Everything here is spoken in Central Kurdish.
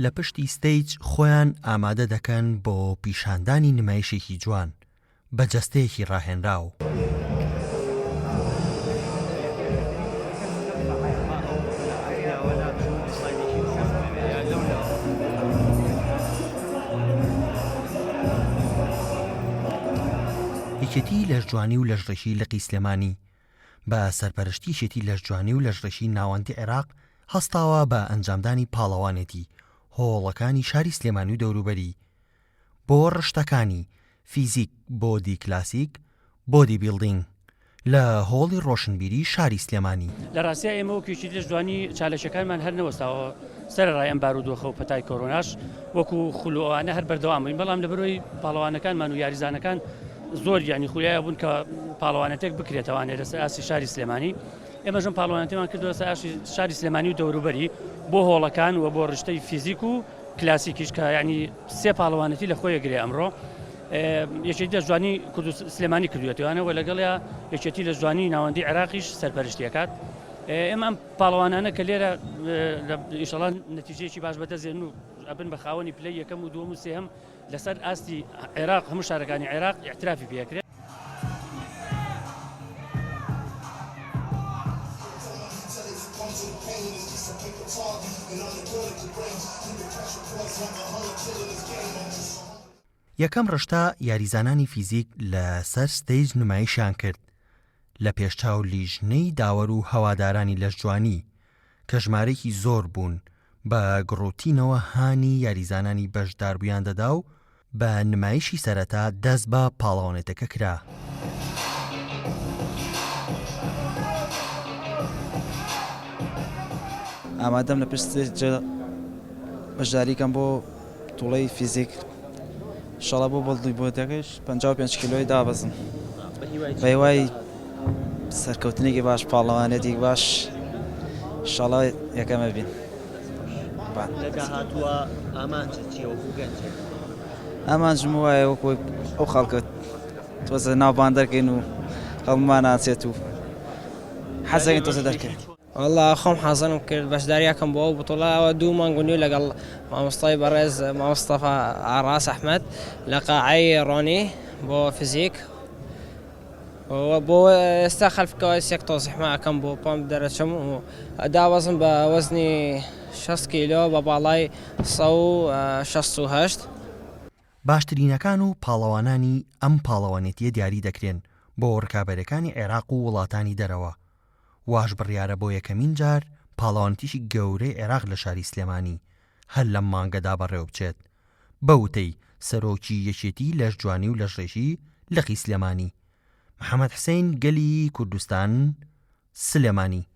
لە پشتی ستەیج خۆیان ئامادە دەکەن بۆ پیشاندانی نمایشێکی جوان بە جەستەیەکی ڕاهێنراو. یەکێتی لەشجوانی و لەژڕێژی لقی سلێمانی بە سەرپەرشتی یەکێتی لەشجوانی و لەژڕێژی ناوەندی عێراق هەستاوە بە ئەنجامدانی پاڵەوانێتی هۆڵەکانی شاری سلێمانی و دەوروبەری بۆ ڕشتەکانی فیزیک بۆدی کلاسیک بۆدی بیلدینگ لە هۆڵی ڕۆشنبیری شاری سلێمانی. لە ڕاستیە ئێمە وەکوێکی لەشجوانی چالەشەکانمان هەر نەوەستاوە سەرەڕای ئەم بارودۆخە و پەتای کۆڕۆناش وەکو خولۆوانە هەر بەردەوامین، بەڵام لە بەرۆی پاڵەوانەکانمان و یاریزانەکان زۆر یانی خولیایە بوون کە پاڵەوانێتێک بکرێتەوانێت لەسەر ئاسی شاری سلێمانی. ئێمەژم پاڵەوانێتیمان کردووە لەسەر ئاسی شاری سلێمانی و دەوروبەری بۆ هۆڵەکان و بۆ ڕشتەی فیزیک و کلاسیکیش کە یعنی سێ پاڵەوانێتی لە خۆی گرێ ئەمڕۆ. یەکێتی لەشجوانی کورد و سلێمانی کردوێتوانەوە لەگەڵیا یەکێتی لەشجوانی ناوەندی عێراقیش سەرپەرشتیەکات. ئێمە ئەم پاڵەوانانە کە لێرە ئیشەڵا نەتیجەیەکی باش بەدەستێن و ئەبن بە خاوەنی پلەی یەکەم و دووەم و سێهەم لەسەر ئاستی عێراق هەموو شارەکانی عێراق احترافی پێکرێت. یەکەم ڕشتە یاریزانانی فیزیک لە سەر ستەیج نمایشیان کرد لە پێشچاو لیژنەی داوەر و هەوادارانی لەشجوانی کە ژمارەیەکی زۆر بوون بە گڕوتینەوە هانی یاریزانانی بەشداربوویان دەدا و بە نمایشی سەرەتا دەست بە پاڵەوانێتەکە کرا. ئامادەم لە پشت بەشداریکەم بۆ توڵەی فیزیک شەڵە بۆ بەڵدوی بۆ دەکەش 55 کیلۆی دابەزم بە هیوای سەرکەوتنێکی باش پاڵەوانێتی باش شەڵە یەکەمە بین. ئامانجم وایە وەکو ئەو خەڵکە تۆزە ناوبان دەکەین و هەڵمان ناچێت و حەزەکەین تۆزە دەکەین. والله خۆم حەزم کرد بەشداریەکەم بۆ ئەو بتوڵەوە 2 مانگ و نیو لەگەڵ مامۆستای بەڕێز مامۆستەفا ئاڕاس ئەحمەد لە قاعەی ڕۆنی بۆ فیزیک بۆ ئێستا خەلفکەوە سێک تۆزیحمە ئەەکەم بۆ پام دەرەچەم و داوەزم بە وەزنی 60 کیلۆ بە باڵای 168. باشترینەکان و پاڵەوانانی ئەم پاڵەوانێتیە دیاری دەکرێن بۆ ڕکابەرەکانی عێراق و وڵاتانی دەرەوە. واش بڕیارە بۆ یەکەمین جار پاڵەوانێتیشی گەورەی عێراق لە شاری سلێمانی هەر لەم مانگەدا بەڕێوە بچێت بەوتەی سەرۆکی یەکێتی لەشجوانی و لەژڕێژی لقی سلێمانی محەممەد حسین گەلی کوردستان سلێمانی.